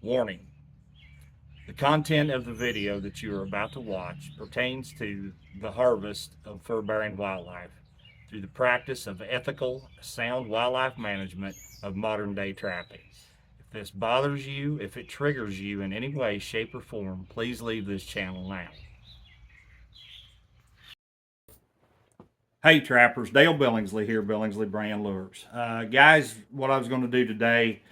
Warning: the content of the video that you are about to watch pertains to the harvest of fur-bearing wildlife through the practice of ethical, sound wildlife management of modern-day trapping. If this bothers you, if it triggers you in any way, shape, or form, please leave this channel now. Hey trappers, Dale Billingsley here, Billingsley Brand Lures. Guys, what I was going to do today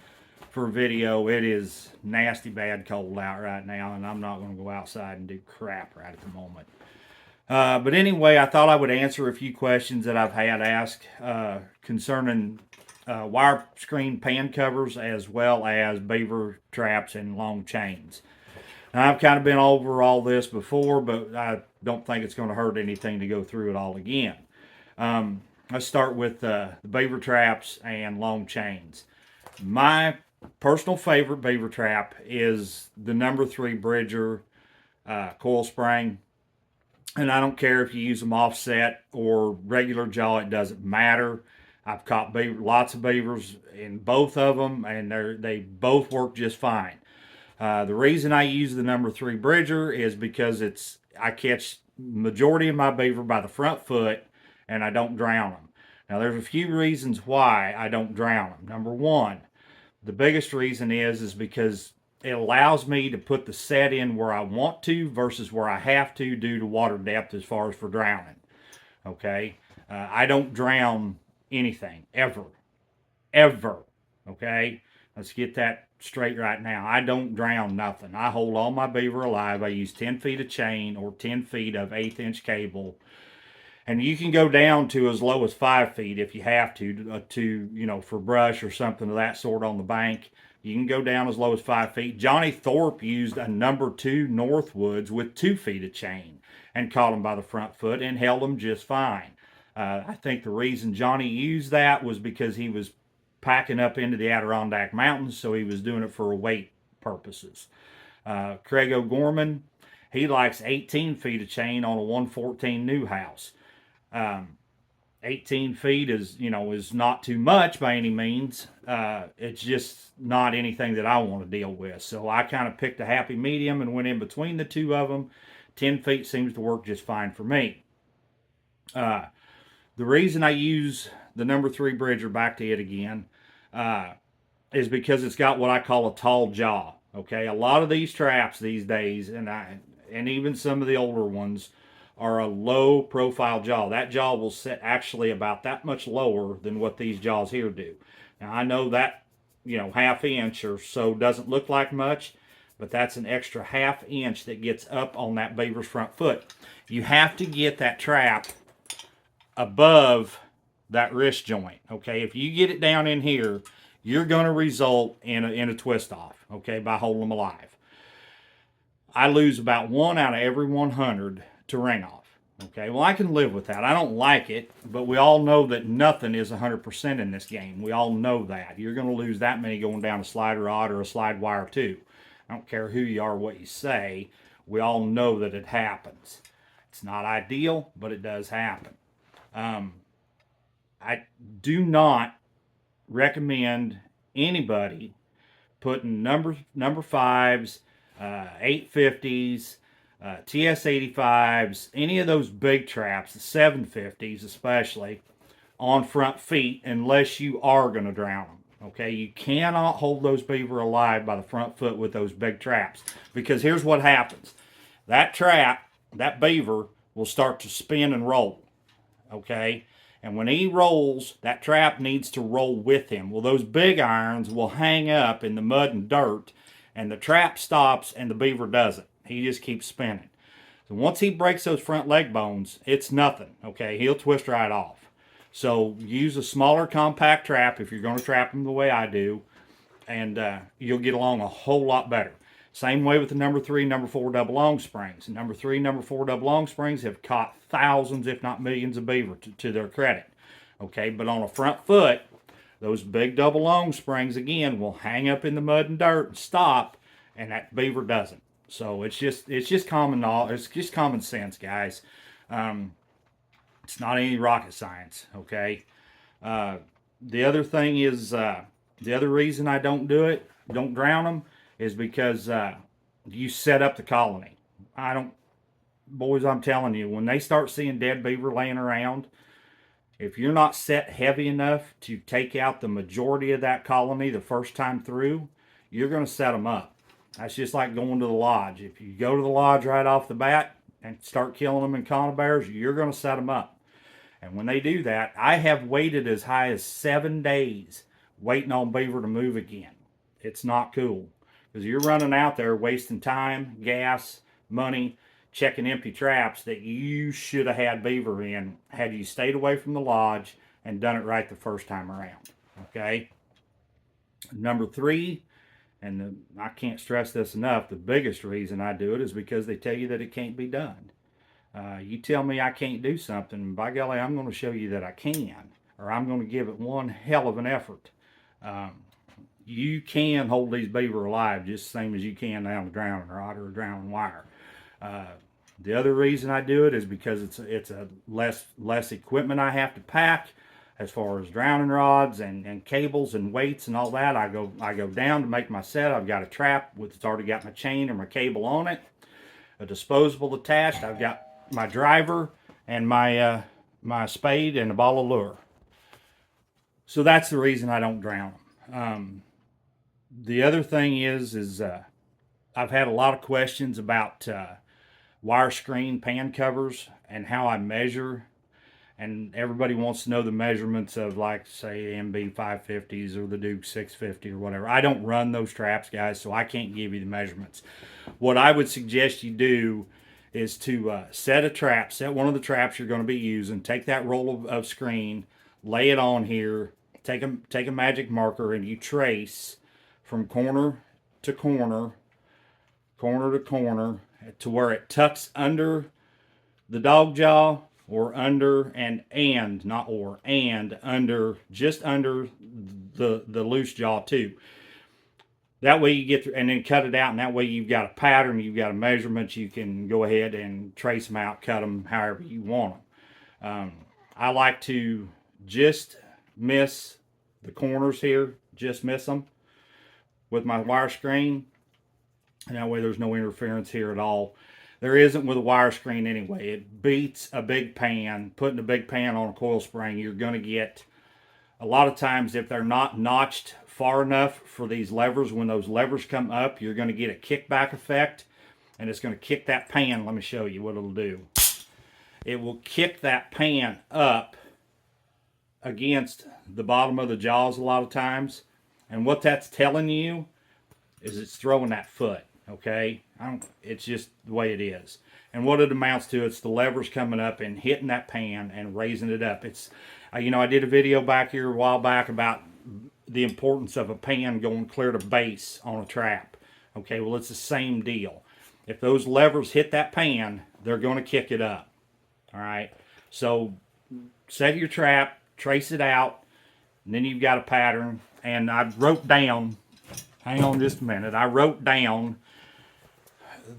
for a video, it is nasty bad cold out right now, and I'm not going to go outside and do crap right at the moment. But anyway, I thought I would answer a few questions that I've had asked concerning wire screen pan covers as well as beaver traps and long chains. Now, I've kind of been over all this before, but I don't think it's going to hurt anything to go through it all again. Let's start with the beaver traps and long chains. My personal favorite beaver trap is the number 3 Bridger coil spring. And I don't care if you use them offset or regular jaw, it doesn't matter. I've caught lots of beavers in both of them, and they both work just fine. The reason I use the number 3 Bridger is because I catch majority of my beaver by the front foot, and I don't drown them. Now, there's a few reasons why I don't drown them. Number one, the biggest reason is because it allows me to put the set in where I want to versus where I have to due to water depth as far as for drowning. Okay, I don't drown anything ever. Okay, let's get that straight right now. I don't drown nothing. I hold all my beaver alive. I use 10 feet of chain or 10 feet of 1/8 inch cable, and you can go down to as low as 5 feet if you have to for brush or something of that sort on the bank. You can go down as low as 5 feet. Johnny Thorpe used a number 2 Northwoods with 2 feet of chain and caught them by the front foot and held them just fine. I think the reason Johnny used that was because he was packing up into the Adirondack Mountains, so he was doing it for weight purposes. Craig O'Gorman, he likes 18 feet of chain on a 114 new house. 18 feet is not too much by any means. It's just not anything that I want to deal with. So I kind of picked a happy medium and went in between the two of them. 10 feet seems to work just fine for me. The reason I use the number 3 Bridger, back to it again, is because it's got what I call a tall jaw. Okay, a lot of these traps these days, and even some of the older ones, are a low profile jaw. That jaw will sit actually about that much lower than what these jaws here do. Now I know that, 1/2 inch or so doesn't look like much, but that's an extra 1/2 inch that gets up on that beaver's front foot. You have to get that trap above that wrist joint. Okay, if you get it down in here, you're going to result in a twist off, okay, by holding them alive. I lose about 1 out of every 100 to ring off. Okay, well, I can live with that. I don't like it, but we all know that nothing is 100% in this game. We all know that. You're going to lose that many going down a slide rod or a slide wire too. I don't care who you are, what you say. We all know that it happens. It's not ideal, but it does happen. I do not recommend anybody putting number 5s, 850s, TS85s, any of those big traps, the 750s especially, on front feet unless you are going to drown them. Okay, you cannot hold those beaver alive by the front foot with those big traps, because here's what happens. That trap, that beaver, will start to spin and roll. Okay, and when he rolls, that trap needs to roll with him. Well, those big irons will hang up in the mud and dirt, and the trap stops and the beaver doesn't. He just keeps spinning. So once he breaks those front leg bones, it's nothing. Okay, he'll twist right off. So use a smaller compact trap if you're going to trap them the way I do, and you'll get along a whole lot better. Same way with the number 3, number 4 double long springs. Number 3, number 4 double long springs have caught thousands, if not millions, of beaver to their credit. Okay, but on a front foot, those big double long springs again will hang up in the mud and dirt and stop, and that beaver doesn't. So it's just common knowledge. It's just common sense, guys. It's not any rocket science. Okay. The other thing is the other reason I don't do it, don't drown them, is because you set up the colony. Boys, I'm telling you, when they start seeing dead beaver laying around, if you're not set heavy enough to take out the majority of that colony the first time through, you're going to set them up. That's just like going to the lodge. If you go to the lodge right off the bat and start killing them in conifers, you're going to set them up. And when they do that, I have waited as high as 7 days waiting on beaver to move again. It's not cool, because you're running out there wasting time, gas, money, checking empty traps that you should have had beaver in had you stayed away from the lodge and done it right the first time around. Okay. Number 3, and I can't stress this enough, the biggest reason I do it is because they tell you that it can't be done. You tell me I can't do something, by golly, I'm going to show you that I can, or I'm going to give it one hell of an effort. You can hold these beaver alive just the same as you can down a drowning rod or a drowning wire. The other reason I do it is because it's a less equipment I have to pack as far as drowning rods and cables and weights and all that. I go down to make my set. I've got a trap it's already got my chain or my cable on it, a disposable attached. I've got my driver and my my spade and a ball of lure. So that's the reason I don't drown them. The other thing is I've had a lot of questions about wire screen pan covers and how I measure, and everybody wants to know the measurements of, like, say, MB 550s or the Duke 650 or whatever. I don't run those traps, guys, so I can't give you the measurements. What I would suggest you do is to set one of the traps you're going to be using, take that roll of screen, lay it on here, take a magic marker, and you trace from corner to corner, corner to corner, to where it tucks under the dog jaw, or under and under, just under the loose jaw too. That way you get through, and then cut it out, and that way you've got a pattern, you've got a measurement, you can go ahead and trace them out, cut them however you want them. I like to just miss the corners here, just miss them with my wire screen, and that way there's no interference here at all. There isn't with a wire screen anyway. It beats a big pan. Putting a big pan on a coil spring, you're going to get, a lot of times, if they're not notched far enough for these levers, when those levers come up, you're going to get a kickback effect, and it's going to kick that pan. Let me show you what it'll do. It will kick that pan up against the bottom of the jaws a lot of times, and what that's telling you is it's throwing that foot. Okay, it's just the way it is. And what it amounts to, it's the levers coming up and hitting that pan and raising it up. It's, I did a video back here a while back about the importance of a pan going clear to base on a trap. Okay, well, it's the same deal. If those levers hit that pan, they're going to kick it up. All right, so set your trap, trace it out, and then you've got a pattern. And I wrote down, hang on just a minute, I wrote down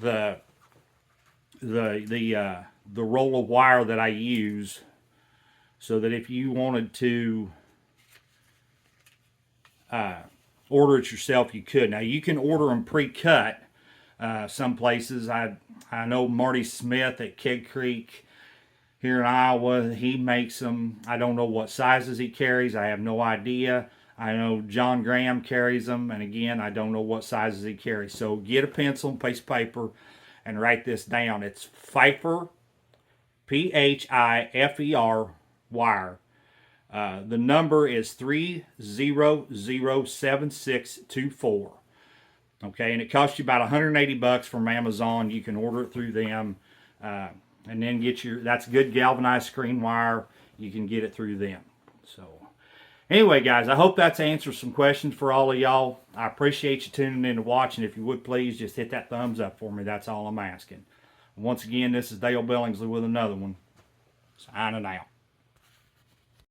the roll of wire that I use, so that if you wanted to order it yourself, you could. Now, you can order them pre-cut. Some places, I know Marty Smith at Keg Creek here in Iowa, he makes them. I don't know what sizes he carries. I have no idea. I know John Graham carries them, and again, I don't know what sizes he carries. So get a pencil and piece of paper and write this down. It's Pfeiffer, P-H-I-F-E-R, wire. The number is 3007624. Okay, and it costs you about $180 from Amazon. You can order it through them, and then get that's good galvanized screen wire. You can get it through them. So anyway, guys, I hope that's answered some questions for all of y'all. I appreciate you tuning in to watch, and if you would please just hit that thumbs up for me. That's all I'm asking. Once again, this is Dale Billingsley with another one. Signing out.